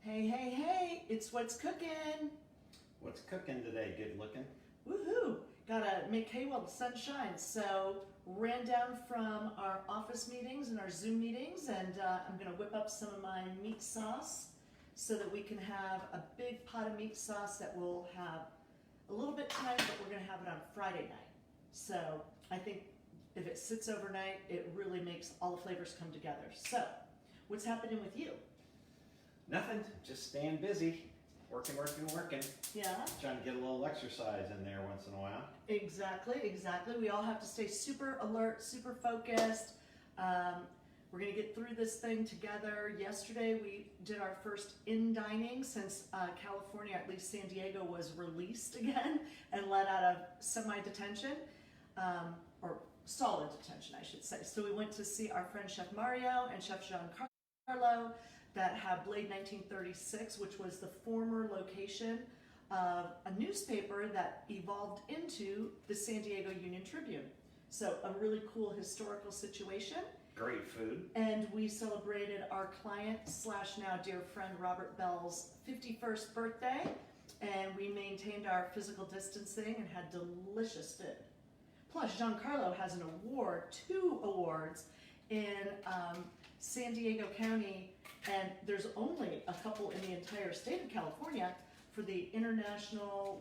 Hey, hey, hey, it's What's Cooking. What's cooking today? Good looking? Woohoo! Gotta make hay while the sun shines. So, ran down from our office meetings and our Zoom meetings, and I'm gonna whip up some of my meat sauce so that we can have a big pot of meat sauce that we'll have a little bit tonight, but we're gonna have it on Friday night. So, I think if it sits overnight, it really makes all the flavors come together. So, what's happening with you? Nothing. Just staying busy. Working. Yeah? Trying to get a little exercise in there once in a while. Exactly. We all have to stay super alert, super focused. We're gonna get through this thing together. Yesterday we did our first in-dining since California, at least San Diego, was released again and let out of semi-detention, or solid detention, I should say. So we went to see our friend Chef Mario and Chef Giancarlo that have Blade 1936, which was the former location of a newspaper that evolved into the San Diego Union Tribune. So a really cool historical situation. Great food. And we celebrated our client slash now dear friend Robert Bell's 51st birthday, and we maintained our physical distancing and had delicious food. Plus, Giancarlo has an award, 2 awards in San Diego County, and there's only a couple in the entire state of California for the international,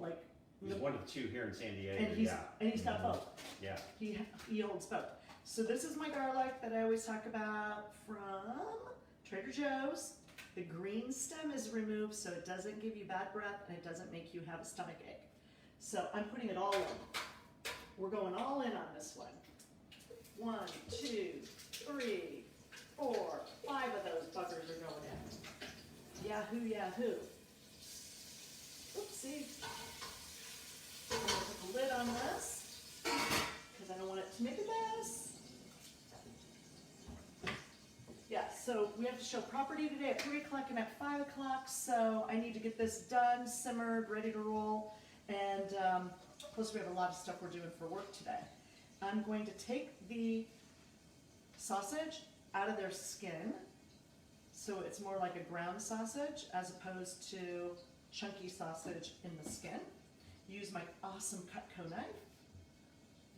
He's one of 2 here in San Diego. and he's got both. Yeah. He holds both. So this is my garlic that I always talk about from Trader Joe's. The green stem is removed so it doesn't give you bad breath and it doesn't make you have a stomach ache. So I'm putting it all in. We're going all in on this one. 1, 2, 3, 4, 5 of those buggers are going in. Yahoo, yahoo. Oopsie. I'm going to put the lid on this because I don't want it to make a mess. Yeah, so we have to show property today at 3 o'clock and at 5 o'clock, so I need to get this done, simmered, ready to roll, and plus we have a lot of stuff we're doing for work today. I'm going to take the sausage out of their skin, so it's more like a ground sausage as opposed to chunky sausage in the skin. Use my awesome Cutco knife.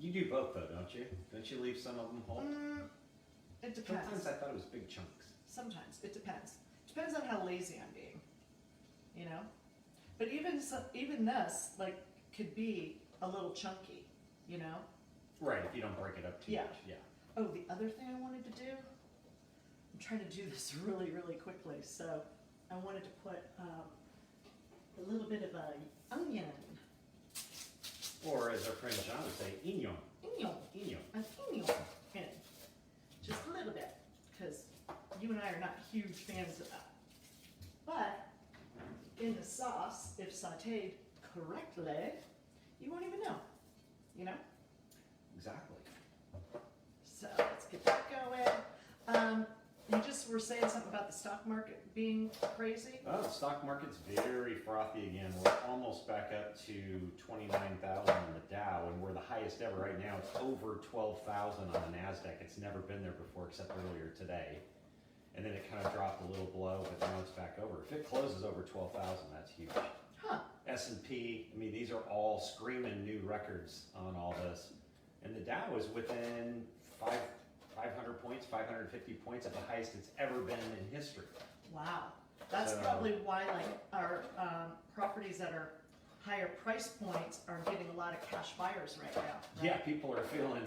You do both though, don't you? Don't you leave some of them whole? It depends. Sometimes I thought it was big chunks. Sometimes, it depends. Depends on how lazy I'm being, you know? But even this, could be a little chunky, you know? Right, if you don't break it up too much. Yeah. Oh, the other thing I wanted to do, I'm trying to do this really, really quickly, so I wanted to put a little bit of an onion. Or as our friend John would say, onion. Onion. An onion in. Just a little bit, because you and I are not huge fans of that. But in the sauce, if sauteed correctly, you won't even know, you know? Exactly. So let's get that going. You just were saying something about the stock market being crazy. Oh, the stock market's very frothy again. We're almost back up to 29,000 on the Dow, and we're the highest ever right now. It's over 12,000 on the NASDAQ. It's never been there before except earlier today. And then it kind of dropped a little below, but now it's back over. If it closes over 12,000, that's huge. Huh. S&P, I mean, these are all screaming new records on all this. And the Dow is within 500 points, 550 points at the highest it's ever been in history. Wow. That's probably why our properties that are higher price points are getting a lot of cash buyers right now. Right? Yeah, people are feeling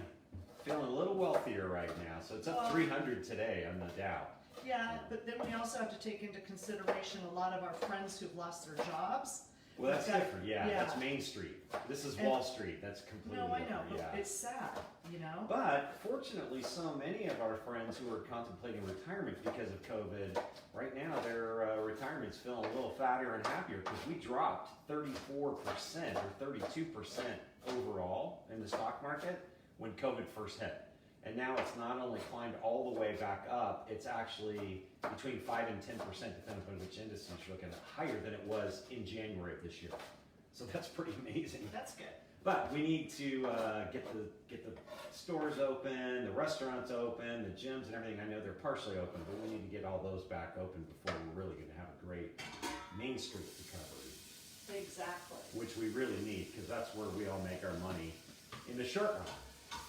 a little wealthier right now. So it's up 300 today on the Dow. Yeah, but then we also have to take into consideration a lot of our friends who've lost their jobs. Well, that's different. Yeah, that's Main Street. This is Wall Street. That's completely different. No, I know. Yeah. It's sad, you know. But fortunately, so many of our friends who are contemplating retirement because of COVID, right now their retirement's feeling a little fatter and happier because we dropped 34% or 32% overall in the stock market when COVID first hit. And now it's not only climbed all the way back up, it's actually between 5 and 10%, depending on which indices you're looking at, higher than it was in January of this year. So that's pretty amazing. That's good. But we need to get the stores open, the restaurants open, the gyms and everything. I know they're partially open, but we need to get all those back open before we're really going to have a great Main Street recovery. Exactly. Which we really need, because that's where we all make our money in the short run.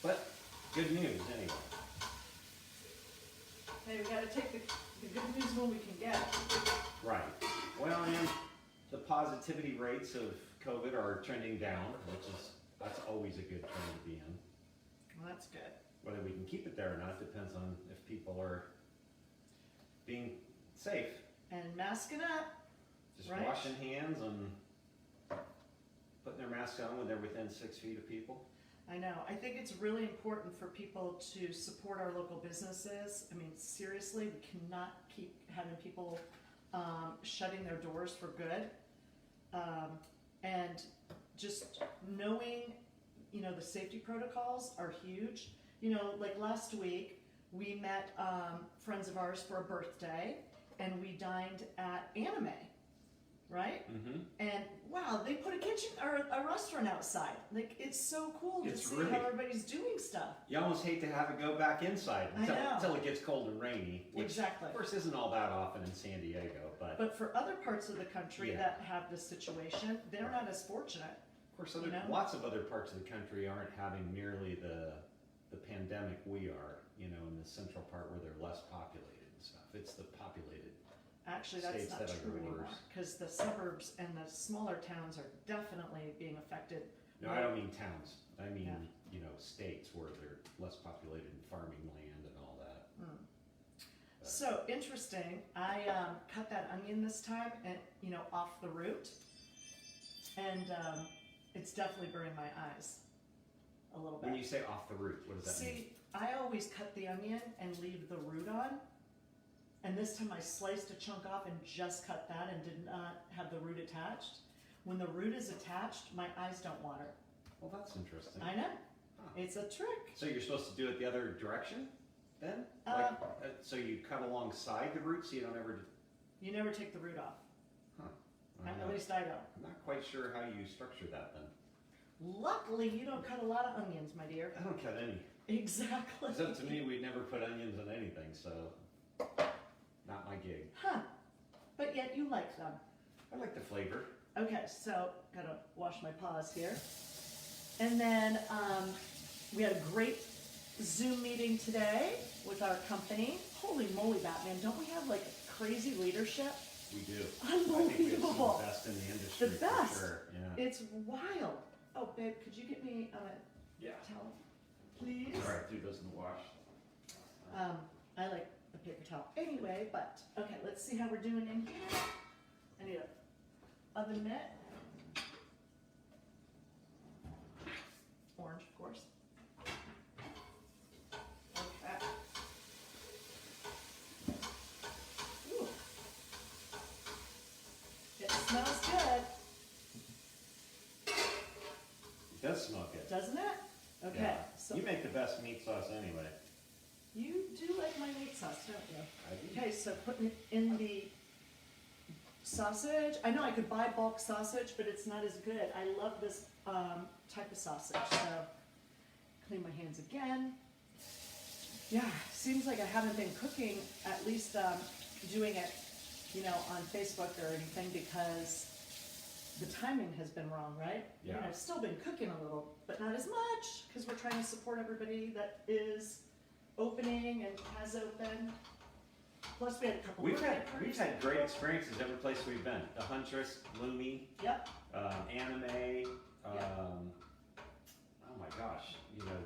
But good news anyway. Hey, we gotta take the good news when we can get it. Right. Well, and the positivity rates of COVID are trending down, that's always a good trend to be in. Well, that's good. Whether we can keep it there or not depends on if people are being safe. And masking up. Just right? washing hands and putting their mask on when they're within 6 feet of people. I know. I think it's really important for people to support our local businesses. I mean, seriously, we cannot keep having people shutting their doors for good. And just knowing, you know, the safety protocols are huge. You know, like last week, we met friends of ours for a birthday, and we dined at Anime, right? Mm-hmm. And wow, they put a kitchen or a restaurant outside. Like, it's so cool to It's see really- how everybody's doing stuff. You almost hate to have it go back inside I know. until it gets cold and rainy, which Exactly. of course isn't all that often in San Diego, but But for other parts of the country Yeah. that have this situation, they're not as fortunate. of course you know? lots of other parts of the country aren't having nearly the pandemic we are, you know, in the central part where they're less populated and stuff. It's the populated. Actually, that's States not that are true anymore, worse. because the suburbs and the smaller towns are definitely being affected. No, I don't mean towns. I mean, Yeah. you know, states where they're less populated and farming land and all that. But- So interesting. I cut that onion this time, and you know, off the root, and it's definitely burning my eyes a little bit. When you say off the root, what does that mean? See, I always cut the onion and leave the root on. And this time I sliced a chunk off and just cut that and did not have the root attached. When the root is attached, my eyes don't water. Well, that's interesting. I know. Huh. It's a trick. So you're supposed to do it the other direction then? So you cut alongside the root so you don't ever... You never take the root off. I'm At not- least I don't. I'm not quite sure how you structure that then. Luckily, you don't cut a lot of onions, my dear. I don't cut any. Exactly. Except to me, we'd never put onions in anything, so not my gig. Huh. But yet you like them. I like the flavor. Okay, so gotta wash my paws here. And then we had a great Zoom meeting today with our company. Holy moly, Batman, don't we have like crazy leadership? We do. I think we have some of Unbelievable. the best in the industry. The best. For sure. Yeah. It's wild. Oh, babe, could you get me a Yeah. towel, please? All right, do those in the wash. I like a paper towel anyway, but okay, let's see how we're doing in here. I need a oven mitt. Orange, of course. Okay. Ooh. It smells good, It does smell good. doesn't it? Okay, Yeah. so You make the best meat sauce anyway. you do like my meat sauce, don't you? I do. Okay, so putting it in the sausage. I know I could buy bulk sausage, but it's not as good. I love this type of sausage. So clean my hands again. Yeah, seems like I haven't been cooking, at least doing it, you know, on Facebook or anything, because the timing has been wrong, right? I mean, Yeah. I've still been cooking a little, but not as much, because we're trying to support everybody that is opening and has opened. Plus, we had a couple We've birthday had parties. great experiences every place we've been. The Huntress, Lumi, Yep. Anime. Oh my gosh, you know,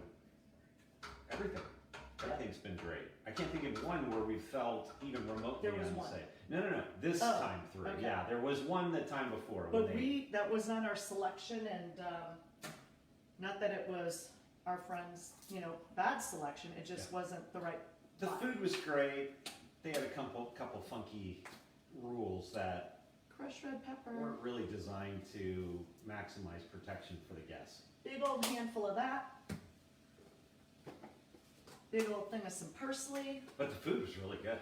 everything. Everything's been great. I can't think of one where we felt even remotely There was one. unsafe. No. This Oh, time through. okay. Yeah, there was one the time before. But when that was not our selection, and not that it was our friends, you know, bad selection. It just wasn't the right. the vibe. food was great. They had a couple funky rules that Crushed red pepper. weren't really designed to maximize protection for the guests. Big old handful of that. Big old thing of some parsley. But the food was really good.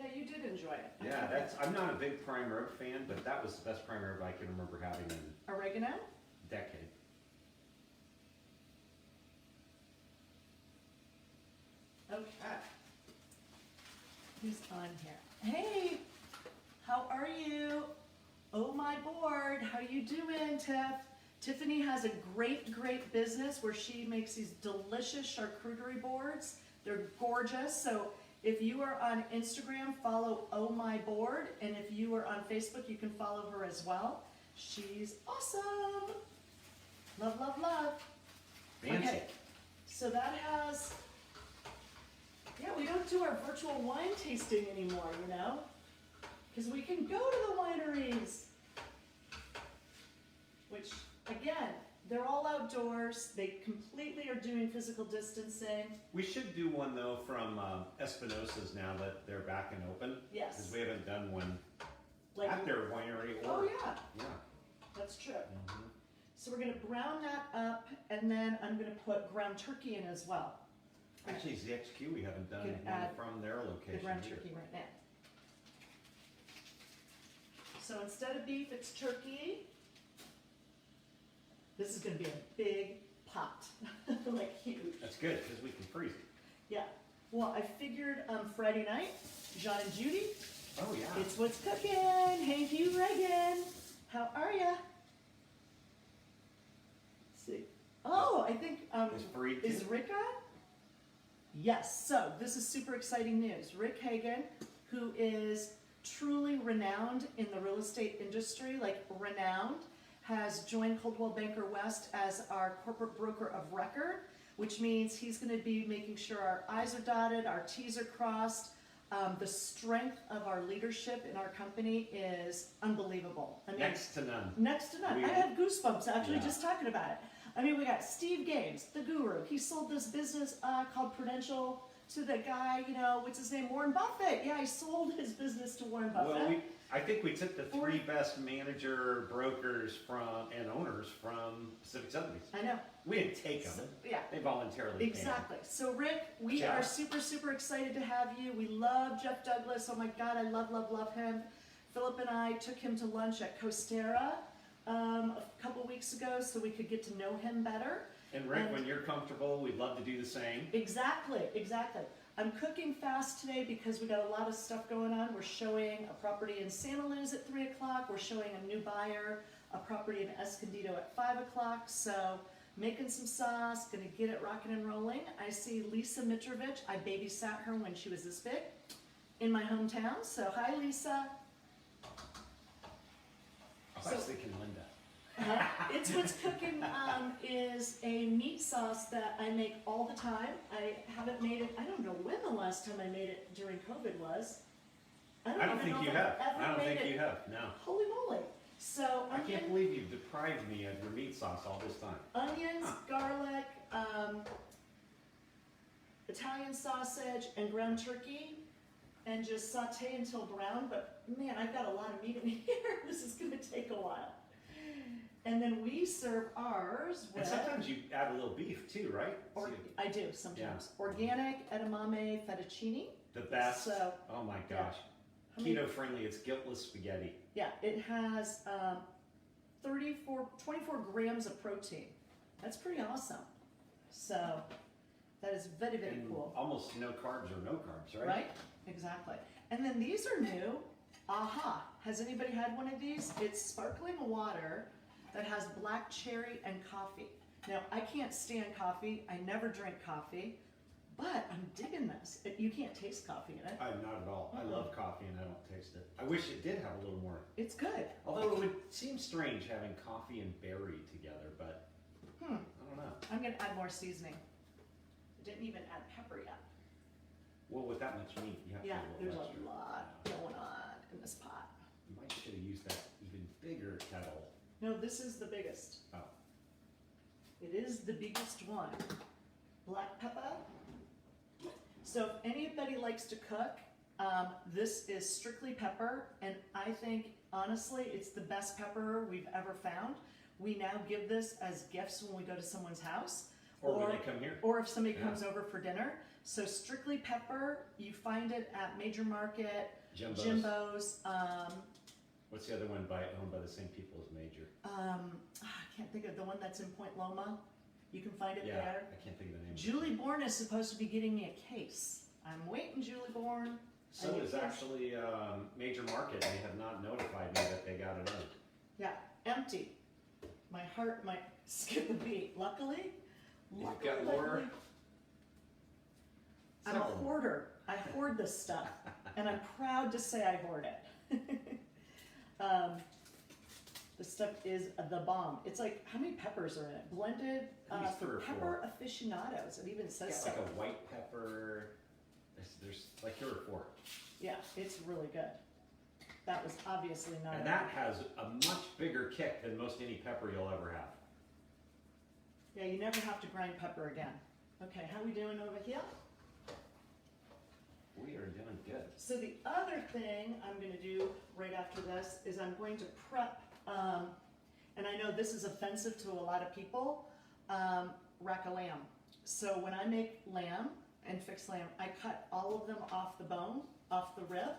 Yeah, you did enjoy it. Yeah, I'm not a big prime rib fan, but that was the best prime rib I can remember having in Oregano? a decade. Okay. Who's on here? Hey, how are you? Oh my board, how you doing, Tiff? Tiffany has a great business where she makes these delicious charcuterie boards. They're gorgeous. So if you are on Instagram, follow Oh My Board, and if you are on Facebook, you can follow her as well. She's awesome. Love, love, love. Fancy. Okay, so that has, yeah, we don't do our virtual wine tasting anymore, you know, because we can go to the wineries, which, again, they're all outdoors. They completely are doing physical distancing. We should do one though from Espinosa's now that they're back and open. Yes. Because we haven't done one Like, at their winery or. oh yeah, Yeah. that's true. Mhm. So we're gonna brown that up, and then I'm gonna put ground turkey in as well. Actually, ZXQ, we haven't done Can one add from their The location ground either. turkey right now. So instead of beef, it's turkey. This is gonna be a big pot, like huge. That's good, because we can freeze it. Yeah. Well, I figured Friday night, John and Judy, Oh, yeah. it's what's cooking. Hey, Hugh Reagan, how are ya? Let's see. Oh, I think Is Fareed is too? Rick on? Yes. So this is super exciting news. Rick Hagan, who is truly renowned in the real estate industry, like renowned, has joined Coldwell Banker West as our corporate broker of record, which means he's going to be making sure our I's are dotted, our T's are crossed. The strength of our leadership in our company is unbelievable. I mean, Next to none. next to none. We- I have goosebumps actually Yeah. just talking about it. I mean, we got Steve Gaines, the guru. He sold this business called Prudential to the guy, you know, what's his name? Warren Buffett. Yeah, he sold his business to Warren Buffett. Well, I think we took the 3 40 best manager, brokers and owners from Pacific Sotheby's. I know. We didn't take them. So, yeah. They voluntarily came. Exactly. So Rick, we Jeff. are super excited to have you. We love Jeff Douglas. Oh my God, I love him. Philip and I took him to lunch at Costera a couple weeks ago so we could get to know him better. And Rick, And- when you're comfortable, we'd love to do the same. Exactly. I'm cooking fast today because we got a lot of stuff going on. We're showing a property in Santa Luz at 3 o'clock. We're showing a new buyer a property in Escondido at 5 o'clock. So making some sauce, gonna get it rocking and rolling. I see Lisa Mitrovich. I babysat her when she was this big in my hometown. So hi, Lisa. I was thinking Linda. It's What's Cooking is a meat sauce that I make all the time. I haven't made it, I don't know when the last time I made it during COVID was. I don't even think know you if have. I've ever I don't made think it. you have. No. Holy moly. So I can't believe you've deprived me of your meat sauce all this time. onions, Huh. garlic, Italian sausage, and ground turkey, and just saute until brown. But man, I've got a lot of meat in here. This is gonna take a while. And then we serve ours And with, sometimes you add a little beef too, right? or, So I do sometimes, organic edamame fettuccine. the best. So, Oh my yeah. gosh. How many- Keto friendly. It's guiltless spaghetti. Yeah, it has 24 grams of protein. That's pretty awesome. So that is very And cool. almost no carbs or no carbs, right? Right? Exactly. And then these are new. Aha. Has anybody had one of these? It's sparkling water that has black cherry and coffee. Now, I can't stand coffee. I never drink coffee, but I'm digging this. You can't taste coffee in it. Not at all. I love coffee and I don't taste it. I wish it did have a little more. It's good. Although it would seem strange having coffee and berry together, but I don't know. I'm gonna add more seasoning. I didn't even add pepper yet. Well, with that much meat, you have Yeah, to add a there's little a extra. lot going on in this pot. You might should have used that even bigger kettle. No, this is the biggest. Oh. It is the biggest one. Black pepper. So if anybody likes to cook, this is strictly pepper, and I think honestly it's the best pepper we've ever found. We now give this as gifts when we go to someone's house, Or when they come here. or if somebody Yeah. comes over for dinner. So strictly pepper, you find it at Major Market, Jimbo's. Jimbo's. What's the other one owned by the same people as Major? I can't think of the one that's in Point Loma. You can find it Yeah, there. I can't think of the name. Julie Bourne is supposed to be getting me a case. I'm waiting, Julie Bourne. So is actually Major Market. They have not notified me that they got it in. Yeah, empty. My heart might skip a beat. Luckily, You've got more? I'm a hoarder. I hoard this stuff, and I'm proud to say I hoard it. This stuff is the bomb. It's like, how many peppers are in it? Blended At least 3 or 4. pepper aficionados. It even says It's so. like a white pepper. There's like 3 or 4. Yeah, it's really good. That was obviously not. And that has a much bigger kick than most any pepper you'll ever have. Yeah, you never have to grind pepper again. Okay, how we doing over here? We are doing good. So the other thing I'm going to do right after this is I'm going to prep, and I know this is offensive to a lot of people, rack of lamb. So when I make lamb and fixed lamb, I cut all of them off the bone, off the rib,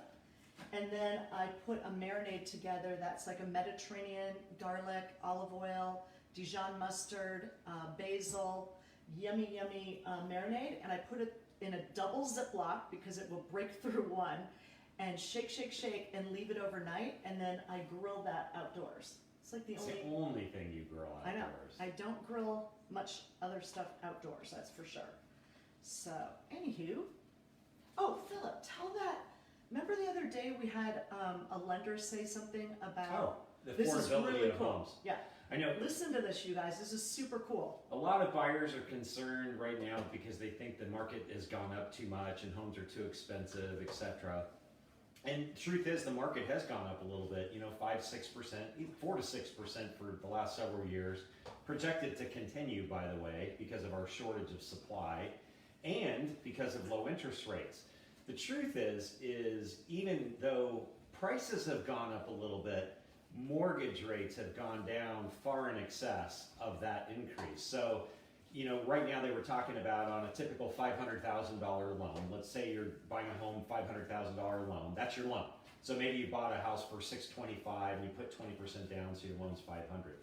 and then I put a marinade together that's like a Mediterranean garlic, olive oil, Dijon mustard, basil, yummy marinade, and I put it in a double Ziploc because it will break through one, and shake, and leave it overnight, and then I grill that outdoors. It's like It's the only thing you grill outdoors. I know. I don't grill much other stuff outdoors, that's for sure. So, anywho, oh, Philip, tell that. Remember the other day we had a lender say something about. The This is affordability really of cool. homes. Yeah. I know. Listen to this, you guys. This is super cool. A lot of buyers are concerned right now because they think the market has gone up too much and homes are too expensive, etc. And truth is, the market has gone up a little bit, 5, 6%, 4 to 6% for the last several years. Projected to continue, by the way, because of our shortage of supply and because of low interest rates. The truth is even though prices have gone up a little bit, mortgage rates have gone down far in excess of that increase. So, right now they were talking about on a typical $500,000 loan, let's say you're buying a home, $500,000 loan, that's your loan. So maybe you bought a house for $625 and you put 20% down, so your loan's $500.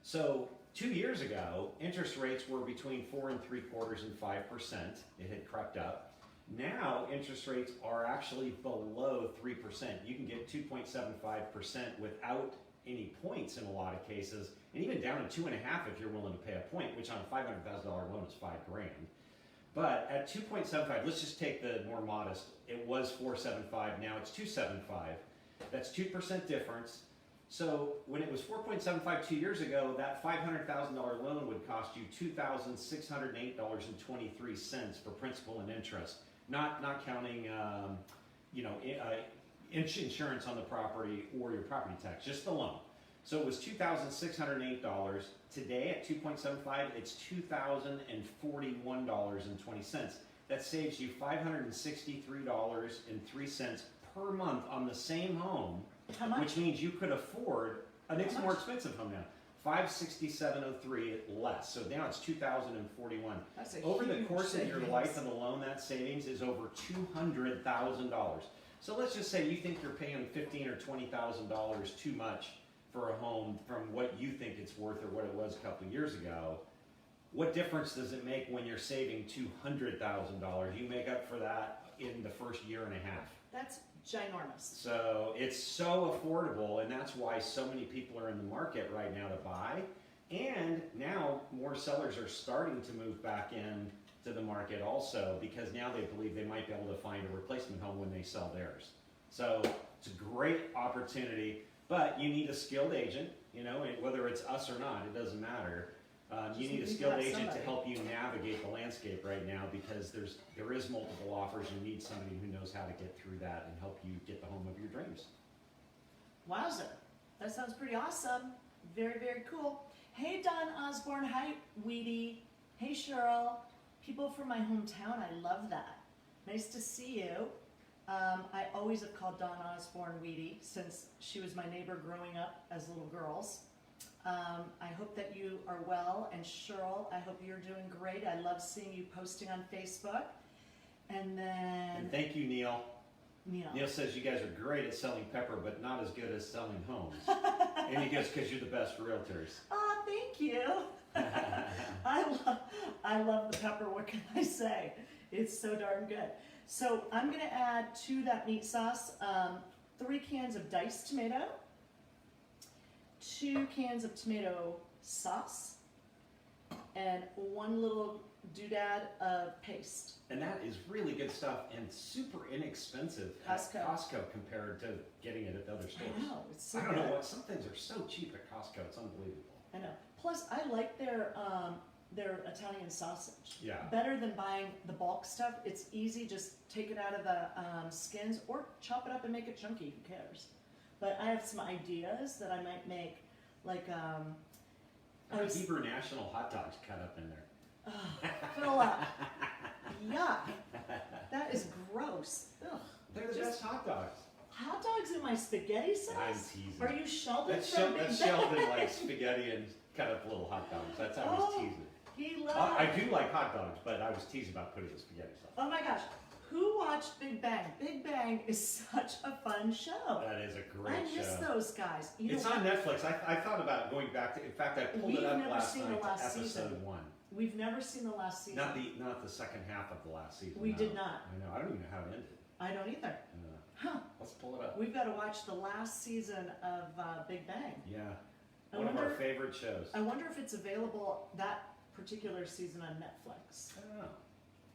So 2 years ago, interest rates were between 4 3/4 and 5%. It had crept up. Now, interest rates are actually below 3%. You can get 2.75% without any points in a lot of cases, and even down to 2.5% if you're willing to pay a point, which on a $500,000 loan is $5,000. But at 2.75, let's just take the more modest. It was 4.75, now it's 2.75. That's 2% difference. So when it was 4.75 2 years ago, that $500,000 loan would cost you $2,608.23 for principal and interest. Not counting, insurance on the property or your property tax, just the loan. So it was $2,608. Today at 2.75, it's $2,041.20. That saves you $563.03 per month on the same home. How much? Which means you could afford it's a more expensive home now. $567.03 less. So now it's $2,041. That's a Over the huge course of your savings. life of the loan, that savings is over $200,000. So let's just say you think you're paying $15,000 or $20,000 too much for a home from what you think it's worth or what it was a couple of years ago. What difference does it make when you're saving $200,000? You make up for that in the first year and a half. That's ginormous. So it's so affordable, and that's why so many people are in the market right now to buy. And now more sellers are starting to move back in to the market also, because now they believe they might be able to find a replacement home when they sell theirs. So it's a great opportunity, but you need a skilled agent, whether it's us or not, it doesn't matter. You need a skilled agent to help you navigate the landscape right now, because there is multiple offers. You need somebody who knows how to get through that and help you get the home of your dreams. Wowzer. That sounds pretty awesome. Very, very cool. Hey, Don Osborne. Hi, Weedy. Hey, Cheryl. People from my hometown. I love that. Nice to see you. I always have called Dawn Osborne Weedy since she was my neighbor growing up as little girls. I hope that you are well, and Cheryl, I hope you're doing great. I love seeing you posting on Facebook. And then And thank you, Neil. Neil. Neil says you guys are great at selling pepper, but not as good as selling homes. And he goes, because you're the best realtors. Oh, thank you. I love the pepper. What can I say? It's so darn good. So I'm going to add to that meat sauce 3 cans of diced tomato, 2 cans of tomato sauce, and 1 little doodad of paste. And that is really good stuff and super inexpensive Costco. at Costco compared to getting it at the other stores. I know, it's so I don't good. know what, some things are so cheap at Costco, it's unbelievable. I know. Plus, I like their Italian sausage. Yeah. Better than buying the bulk stuff. It's easy. Just take it out of the skins or chop it up and make it chunky. Who cares? But I have some ideas that I might make, like Hebrew National hot dogs cut up in there. fill up. Yuck. That is gross. Ugh. They're the best hot dogs. Hot dogs in my spaghetti sauce? I'm teasing. Are you Sheldon That's from Big that's Bang? Sheldon likes spaghetti and cut up little hot dogs. That's how Oh. he's teasing. He loves. I do like hot dogs, but I was teasing about putting the spaghetti sauce. Oh my gosh. Who watched Big Bang? Big Bang is such a fun show. That is a great I miss show. those guys. You It's know on what? Netflix. I thought about going back to. In fact, I pulled We've it up never last seen night. the last to episode season. 1. We've never seen the last season. Not the second half of the last season. We no. did not. I know. I don't even know how it ended. I don't either. Huh. Let's pull it up. We've got to watch the last season of Big Bang. Yeah. I One of our wonder- favorite shows. I wonder if it's available that particular season on Netflix. I don't know.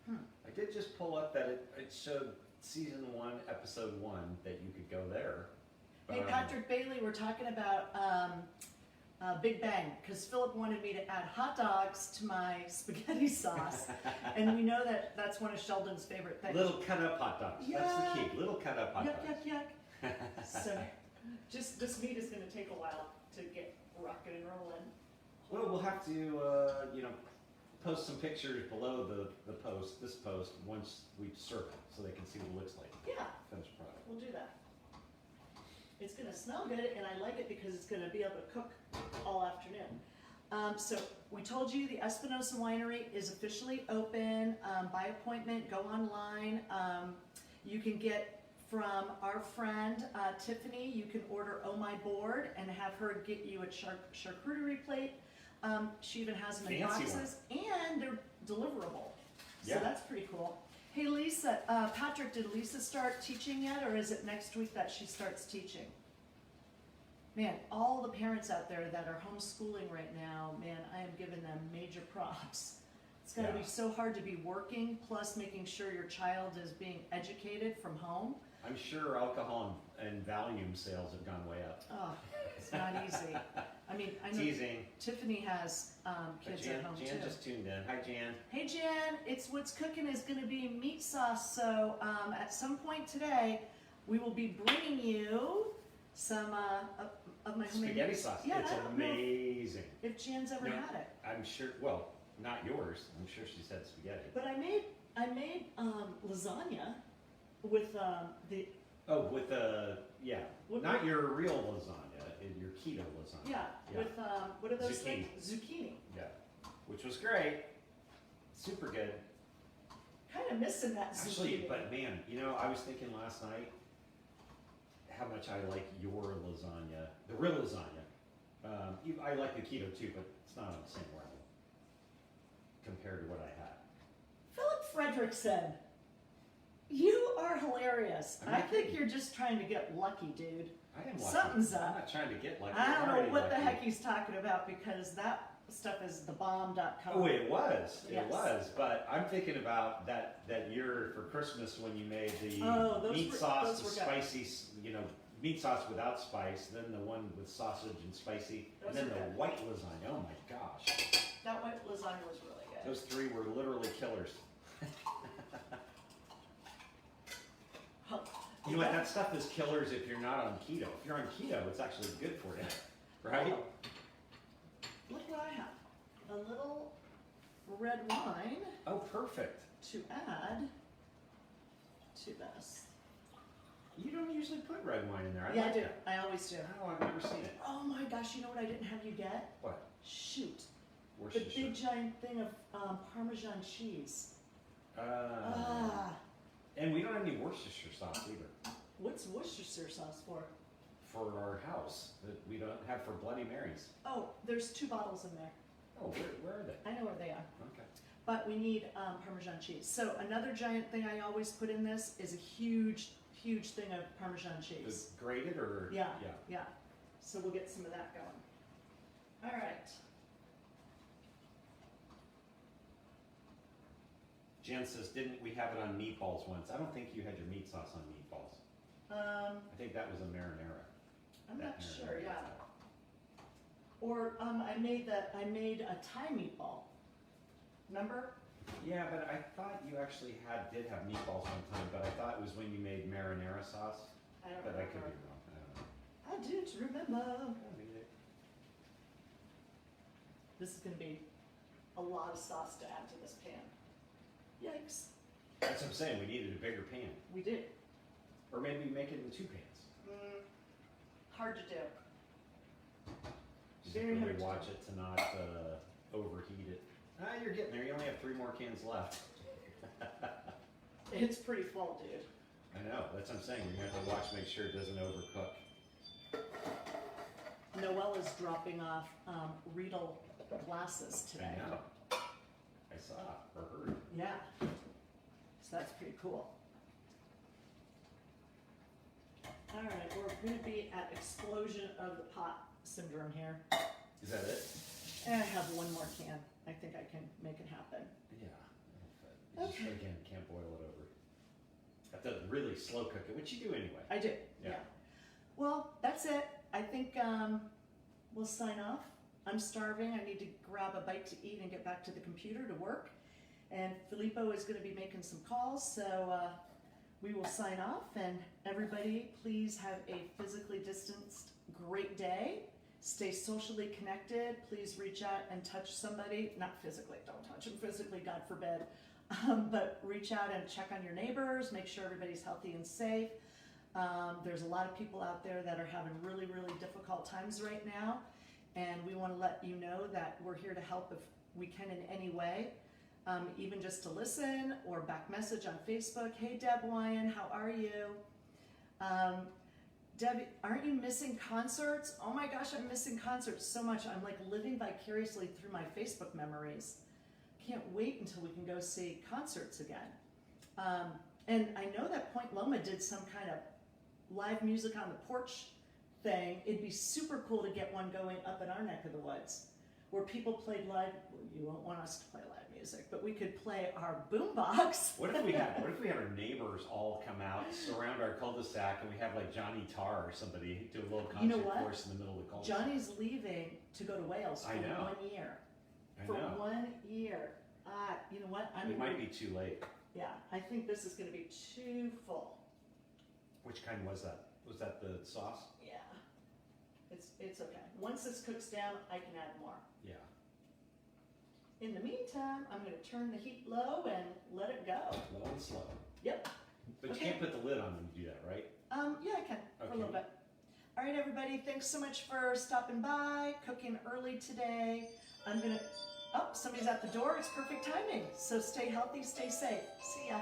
Hmm. I did just pull up that it showed season 1, episode 1 that you could go there. Hey, Patrick Bailey, we're talking about Big Bang because Philip wanted me to add hot dogs to my spaghetti sauce, and we know that that's one of Sheldon's favorite things. Little cut up hot dogs. That's the key. Little cut up hot Yuck, dogs. yuck, yuck. So, just this meat is going to take a while to get rocking and rolling. Well, we'll have to, post some pictures below this post, once we serve it, so they can see what it looks like. Yeah, Finished product. we'll do that. It's going to smell good, and I like it because it's going to be able to cook all afternoon. So we told you the Espinosa Winery is officially open by appointment. Go online. You can get from our friend Tiffany. You can order Oh My Board and have her get you a charcuterie plate. She even has them in Fancy boxes, and they're deliverable. So Yeah. that's pretty cool. Hey Lisa, Patrick, did Lisa start teaching yet, or is it next week that she starts teaching? Man, all the parents out there that are homeschooling right now, man, I am giving them major props. It's gotta be Yeah. so hard to be working, plus making sure your child is being educated from home. I'm sure alcohol and Valium sales have gone way up. Oh, it's not easy. I mean, I know Teasing. Tiffany has kids Jan, at home Jan too. just tuned in. Hi, Jan. Hey Jan, it's what's cooking is going to be meat sauce. So at some point today, we will be bringing you some of my homemade Spaghetti sauce. Yeah, It's I don't know amazing. if Jan's ever No. had it, I'm sure. Well, not yours. I'm sure she said spaghetti. but I made lasagna with the Oh, with the What- not your real lasagna, your keto lasagna. yeah. With what are those Zucchini. things? Zucchini. Yeah, which was great, super good. Kind of missing that Actually, zucchini. but man, I was thinking last night how much I like your lasagna, the real lasagna. I like the keto too, but it's not on the same level compared to what I had. Philip Frederickson, you are hilarious. I'm I not think kidding. you're just trying to get lucky, dude. I am lucky. Something's I'm up. not trying to get lucky. I I'm don't know already what the lucky. heck he's talking about because that stuff is thebomb.com. Oh, it was. Yes. It was. But I'm thinking about that year for Christmas when you made the Oh, those meat were- sauce, those the were good. spicy, meat sauce without spice, then the one with sausage and spicy, Those and then were the good. white lasagna. Oh my gosh. That white lasagna was really good. Those 3 were literally killers. Huh. You know what? That stuff is killers if you're not on keto. If you're on keto, it's actually good for you. Right? Oh. Look what I have. A little red wine Oh, perfect. to add to this. You don't usually put red wine in there. Yeah, I like do. that. I always do. Oh, I've never seen it. Oh my gosh, you know what I didn't have you get? What? Shoot. Where's The the big giant thing of Parmesan cheese. shirt? Ah, Worcestershire sauce either. What's Worcestershire sauce for? For our house that we don't have for Bloody Marys. Oh, there's 2 bottles in there. Oh, where are they? I know where they are. Okay. But we need Parmesan cheese. So another giant thing I always put in this is a huge thing of Parmesan cheese. Is grated or? Yeah. Yeah. Yeah. So we'll get some of that going. All right. Jen says, didn't we have it on meatballs once? I don't think you had your meat sauce on meatballs. I think that was a marinara. I'm That not marinara sure. Yeah. sauce. Or I made a Thai meatball. Remember? Yeah, but I thought you actually did have meatballs one time, but I thought it was when you made marinara sauce. I don't But I could remember. be wrong. I don't know. I don't remember. I mean, This is going to be a lot of sauce to add to this pan. Yikes. that's what I'm saying. We needed a bigger pan. We did. Or maybe make it in 2 pans. Hard to do. Just Very really hard to watch do. it to not overheat it. You're getting there. You only have 3 more cans left. It's pretty full, dude. I know. That's what I'm saying. You're going to have to watch, make sure it doesn't overcook. Noelle is dropping off Riedel glasses today. I know. I saw or heard. Yeah. So that's pretty cool. All right, we're going to be at explosion of the pot syndrome here. Is that it? And I have 1 more can. I think I can make it happen. Yeah. You just, Okay. again, can't boil it over. Have to really slow cook it, which you do anyway. I do. Yeah. Yeah. Well, that's it. I think we'll sign off. I'm starving. I need to grab a bite to eat and get back to the computer to work. And Filippo is going to be making some calls, so we will sign off. And everybody, please have a physically distanced great day. Stay socially connected. Please reach out and touch somebody. Not physically, don't touch them physically, God forbid. But reach out and check on your neighbors. Make sure everybody's healthy and safe. There's a lot of people out there that are having really, really difficult times right now. And we want to let you know that we're here to help if we can in any way. Even just to listen or back message on Facebook. Hey, Deb Wyan, how are you? Deb, aren't you missing concerts? Oh my gosh, I'm missing concerts so much. I'm like living vicariously through my Facebook memories. Can't wait until we can go see concerts again. And I know that Point Loma did some kind of live music on the porch thing. It'd be super cool to get one going up in our neck of the woods where people played live. Well, you won't want us to play live music, but we could play our boombox. What if we had our neighbors all come out, surround our cul-de-sac, and we have like Johnny Tarr or somebody do a little concert You know what? for us in the middle of the cul-de-sac? Johnny's leaving to go to Wales for I know. 1 year. I For know. 1 year. You know what? It might be too late. Yeah, I think this is going to be too full. Which kind was that? Was that the sauce? Yeah, it's okay. Once this cooks down, I can add more. Yeah. In the meantime, I'm going to turn the heat low and let it go. Low and slow. Yep. But Okay. you can't put the lid on when you do that, right? Yeah, I can for a little Okay. bit. All right, everybody. Thanks so much for stopping by. Cooking early today. I'm gonna. Oh, somebody's at the door. It's perfect timing. So stay healthy, stay safe. See ya.